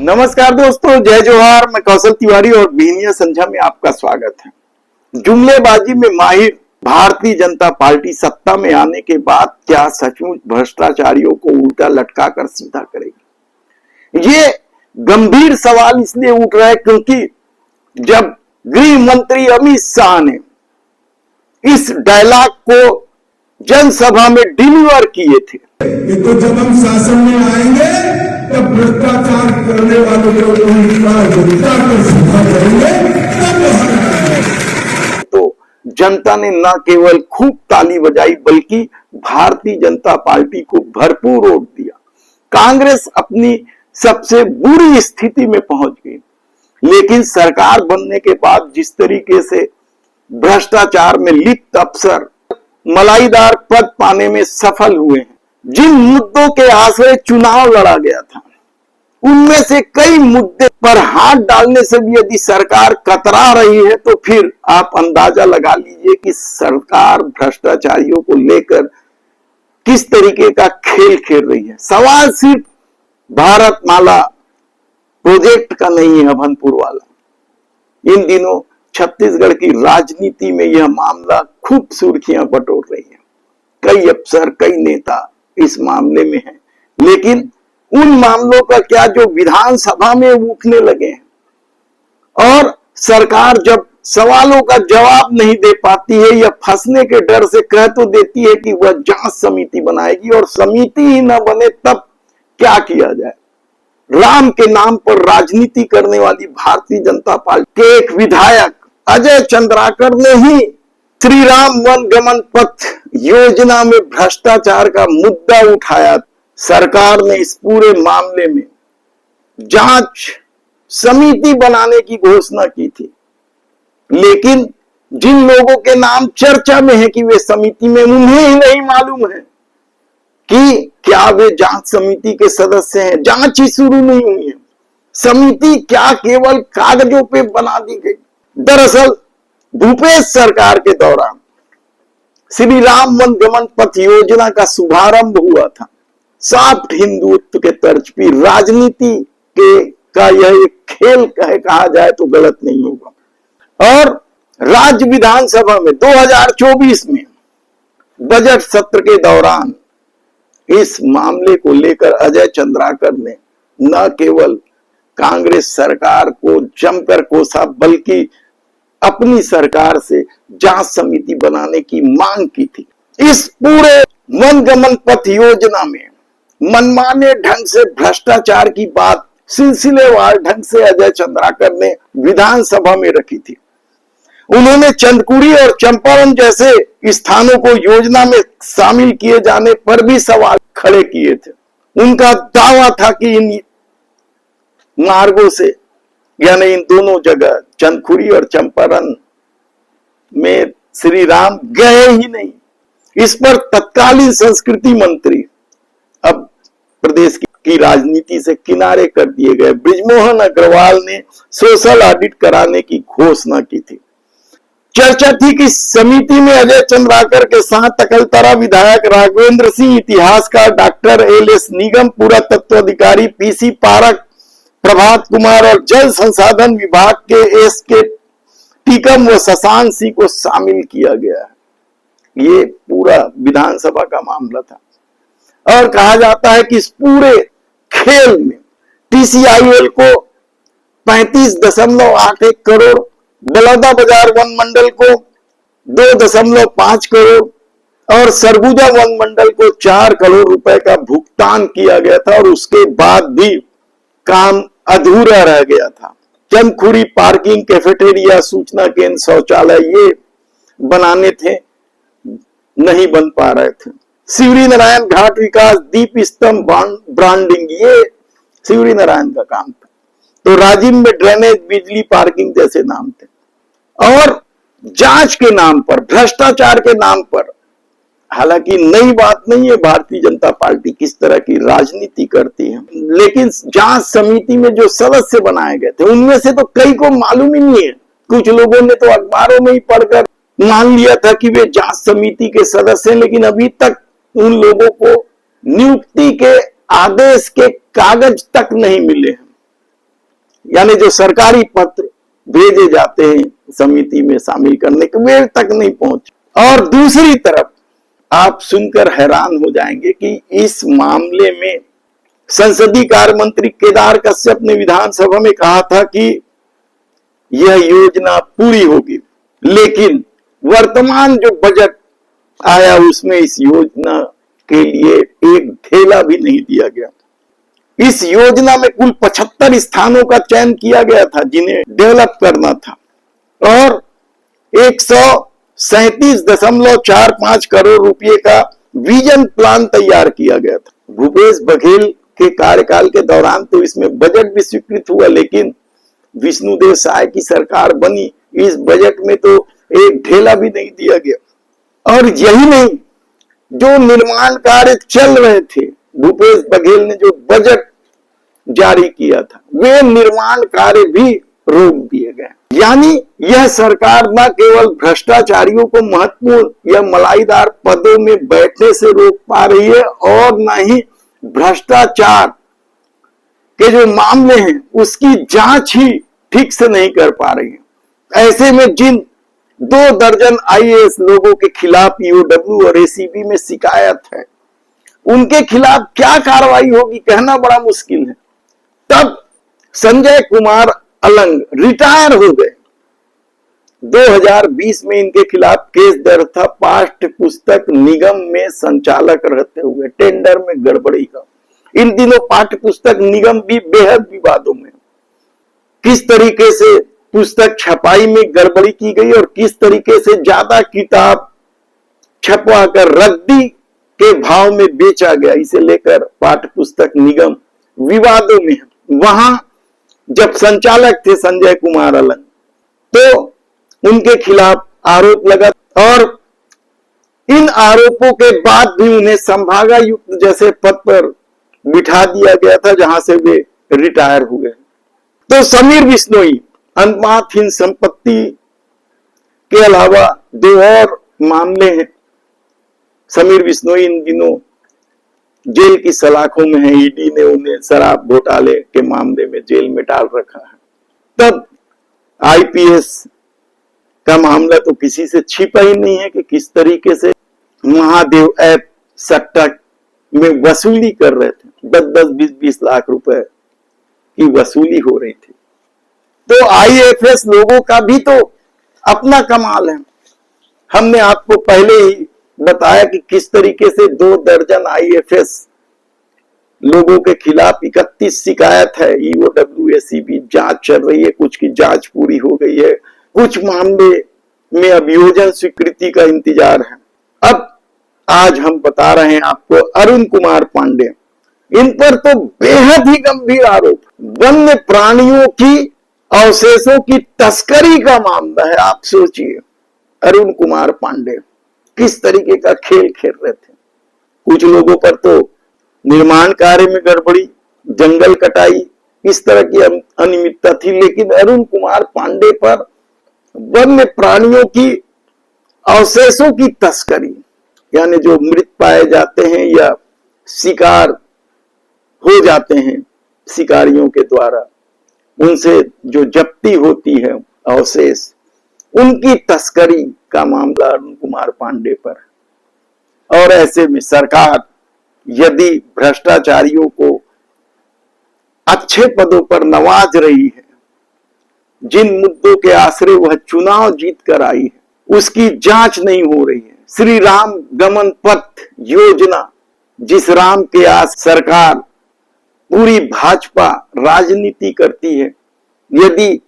नमस्कार दोस्तों, जय जोहार। मैं कौशल तिवारी और बीनिया संध्या में आपका स्वागत है। जुमलेबाजी में माहिर भारतीय जनता पार्टी सत्ता में आने के बाद क्या सचमुच भ्रष्टाचारियों को उल्टा लटका कर सीधा करेगी? ये गंभीर सवाल इसलिए उठ रहा है क्योंकि जब गृह मंत्री अमित शाह ने इस डायलॉग को जनसभा में डिलीवर किए थे कि तो जब हम शासन में आएंगे तब भ्रष्टाचार करने वालों को जनता को सीधा करेंगे, तो जनता ने न केवल खूब ताली बजाई बल्कि भारतीय जनता पार्टी को भरपूर वोट दिया। कांग्रेस अपनी सबसे बुरी स्थिति में पहुंच गई, लेकिन सरकार बनने के बाद जिस तरीके से भ्रष्टाचार में लिप्त अफसर मलाईदार पद पाने में सफल हुए हैं, जिन मुद्दों के आश्रय चुनाव लड़ा गया था उनमें से कई मुद्दे पर हाथ डालने से भी यदि सरकार कतरा रही है तो फिर आप अंदाजा लगा लीजिए कि सरकार भ्रष्टाचारियों को लेकर किस तरीके का खेल खेल रही है। सवाल सिर्फ भारतमाला प्रोजेक्ट का नहीं है अभनपुर वाला। इन दिनों छत्तीसगढ़ की राजनीति में यह मामला खूब सुर्खियां बटोर रही है। कई अफसर, कई नेता इस मामले में हैं, लेकिन उन मामलों का क्या जो विधानसभा में उठने लगे हैं और सरकार जब सवालों का जवाब नहीं दे पाती है या फंसने के डर से कह तो देती है कि वह जांच समिति बनाएगी और समिति ही न बने तब क्या किया जाए। राम के नाम पर राजनीति करने वाली भारतीय जनता पार्टी के एक विधायक अजय चंद्राकर ने ही श्री राम वन गमन पथ योजना में भ्रष्टाचार का मुद्दा उठाया। सरकार ने इस पूरे मामले में जांच समिति बनाने की घोषणा की थी, लेकिन जिन लोगों के नाम चर्चा में है कि वे समिति में, उन्हें ही नहीं मालूम है कि क्या वे जांच समिति के सदस्य हैं। जांच ही शुरू नहीं हुई है, समिति क्या केवल कागजों पे बना दी गई। दरअसल भूपेश सरकार के दौरान श्री राम वन गमन पथ योजना का शुभारंभ हुआ था। सॉफ्ट हिंदुत्व के तर्ज पर राजनीति का यह एक खेल कहा जाए तो गलत नहीं होगा। और राज्य विधानसभा में 2024 में बजट सत्र के दौरान इस मामले को लेकर अजय चंद्राकर ने न केवल कांग्रेस सरकार को जमकर कोसा बल्कि अपनी सरकार से जांच समिति बनाने की मांग की थी। इस पूरे वन गमन पथ योजना में मनमाने ढंग से भ्रष्टाचार की बात सिलसिलेवार ढंग से अजय चंद्राकर ने विधानसभा में रखी थी। उन्होंने चंदकुड़ी और चंपारण जैसे स्थानों को योजना में शामिल किए जाने पर भी सवाल खड़े किए थे। उनका दावा था कि इन मार्गों से यानी इन दोनों जगह चंदखुरी और चंपारण में श्री राम गए ही नहीं। इस पर तत्कालीन संस्कृति मंत्री, अब प्रदेश की राजनीति से किनारे कर दिए गए, बृजमोहन अग्रवाल ने सोशल ऑडिट कराने की घोषणा की थी। चर्चा थी कि समिति में अजय चंद्राकर के साथ अकलतरा विधायक राघवेंद्र सिंह, इतिहासकार डॉक्टर एल.एस. निगम, पुरातत्व अधिकारी पी.सी. पारक, प्रभात कुमार और जल संसाधन विभाग के एस.के. टीकम व शशांक सिंह को शामिल किया गया है। ये पूरा विधानसभा का मामला था और कहा जाता है कि इस पूरे खेल में टीसीआईएल को 35.81 करोड़, बलौदा बाजार वन मंडल को 2.5 करोड़ और सरगुजा वन मंडल को 4 करोड़ रुपए का भुगतान किया गया था और उसके बाद भी काम अधूरा रह गया था। चंदखुरी पार्किंग, कैफेटेरिया, सूचना केंद्र, शौचालय ये बनाने थे, नहीं बन पा रहे थे। शिवरी नारायण घाट विकास, दीप स्तंभ ब्रांडिंग, ये शिवरी नारायण का काम था। तो राजिम में ड्रेनेज, बिजली, पार्किंग जैसे नाम थे। और जांच के नाम पर, भ्रष्टाचार के नाम पर, हालांकि नई बात नहीं है भारतीय जनता पार्टी किस तरह की राजनीति करती है, लेकिन जांच समिति में जो सदस्य बनाए गए थे उनमें से तो कई को मालूम ही नहीं है। कुछ लोगों ने तो अखबारों में ही पढ़कर मान लिया था कि वे जांच समिति के सदस्य हैं, लेकिन अभी तक उन लोगों को नियुक्ति के आदेश के कागज तक नहीं मिले हैं। यानी जो सरकारी पत्र भेजे जाते हैं समिति में शामिल करने के, वे तक नहीं पहुंचे। और दूसरी तरफ आप सुनकर हैरान हो जाएंगे कि इस मामले में संसदीय कार्य मंत्री केदार कश्यप ने विधानसभा में कहा था कि यह योजना पूरी होगी, लेकिन वर्तमान जो बजट आया उसमें इस योजना के लिए एक ढेला भी नहीं दिया गया। इस योजना में कुल 75 स्थानों का चयन किया गया था जिन्हें डेवलप करना था, और 137.45 करोड़ रुपए का विजन प्लान तैयार किया गया था। भूपेश बघेल के कार्यकाल के दौरान तो इसमें बजट भी स्वीकृत हुआ, लेकिन विष्णुदेव साय की सरकार बनी, इस बजट में तो एक ढेला भी नहीं दिया गया। और यही नहीं, जो निर्माण कार्य चल रहे थे, भूपेश बघेल ने जो बजट जारी किया था, वे निर्माण कार्य भी रोक दिए गए। यानी यह सरकार न केवल भ्रष्टाचारियों को महत्वपूर्ण या मलाईदार पदों में बैठने से रोक पा रही है, और न ही भ्रष्टाचार के जो मामले हैं उसकी जांच ही ठीक से नहीं कर पा रही है। ऐसे में जिन 2 दर्जन आईएएस लोगों के खिलाफ ईओडब्ल्यू और एसीबी में शिकायत है, उनके खिलाफ क्या कार्रवाई होगी कहना बड़ा मुश्किल है। तब संजय कुमार अलंग रिटायर हो गए। 2020 में इनके खिलाफ केस दर्ज था पाठ्य पुस्तक निगम में संचालक रहते हुए टेंडर में गड़बड़ी का। इन दिनों पाठ्य पुस्तक निगम भी बेहद विवादों में। किस तरीके से पुस्तक छपाई में गड़बड़ी की गई और किस तरीके से ज्यादा किताब छपवाकर रद्दी के भाव में बेचा गया, इसे लेकर पाठ्य पुस्तक निगम विवादों में है। वहां जब संचालक थे संजय कुमार अलंग, तो उनके खिलाफ आरोप लगा, और इन आरोपों के बाद भी उन्हें संभागायुक्त जैसे पद पर बिठा दिया गया था जहां से वे रिटायर हुए। तो समीर बिश्नोई अनुपातहीन संपत्ति के अलावा 2 और मामले हैं। समीर बिश्नोई इन दिनों जेल की सलाखों में है। ईडी ने उन्हें शराब घोटाले के मामले में जेल में डाल रखा है। तब आईपीएस का मामला तो किसी से छिपा ही नहीं है कि किस तरीके से महादेव ऐप सट्टा में वसूली कर रहे थे। 10-10, 20-20 लाख रुपए की वसूली हो रही थी। तो आईएफएस लोगों का भी तो अपना कमाल है। हमने आपको पहले ही बताया कि किस तरीके से 2 दर्जन आईएफएस लोगों के खिलाफ 31 शिकायत है। ईओडब्ल्यू एसीबी जांच चल रही है, कुछ की जांच पूरी हो गई है, कुछ मामले में अभियोजन स्वीकृति का इंतजार है। अब आज हम बता रहे हैं आपको अरुण कुमार पांडे, इन पर तो बेहद ही गंभीर आरोप, वन्य प्राणियों की अवशेषों की तस्करी का मामला है। आप सोचिए अरुण कुमार पांडे किस तरीके का खेल खेल रहे थे। कुछ लोगों पर तो निर्माण कार्य में गड़बड़ी, जंगल कटाई, इस तरह की अनियमितता थी, लेकिन अरुण कुमार पांडे पर वन्य प्राणियों की अवशेषों की तस्करी, यानी जो मृत पाए जाते हैं या शिकार हो जाते हैं शिकारियों के द्वारा, उनसे जो जब्ती होती है अवशेष, उनकी तस्करी का मामला अरुण कुमार पांडे पर। और ऐसे में सरकार यदि भ्रष्टाचारियों को अच्छे पदों पर नवाज रही है, जिन मुद्दों के आश्रय वह चुनाव जीत कर आई है, उसकी जांच नहीं हो रही है। श्री राम गमन पथ योजना, जिस राम के आस सरकार पूरी भाजपा राजनीति करती है, यदि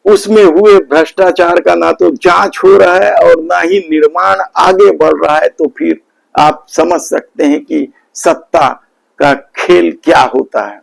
उसमें हुए भ्रष्टाचार का ना तो जांच हो रहा है और ना ही निर्माण आगे बढ़ रहा है, तो फिर आप समझ सकते हैं कि सत्ता का खेल क्या होता है।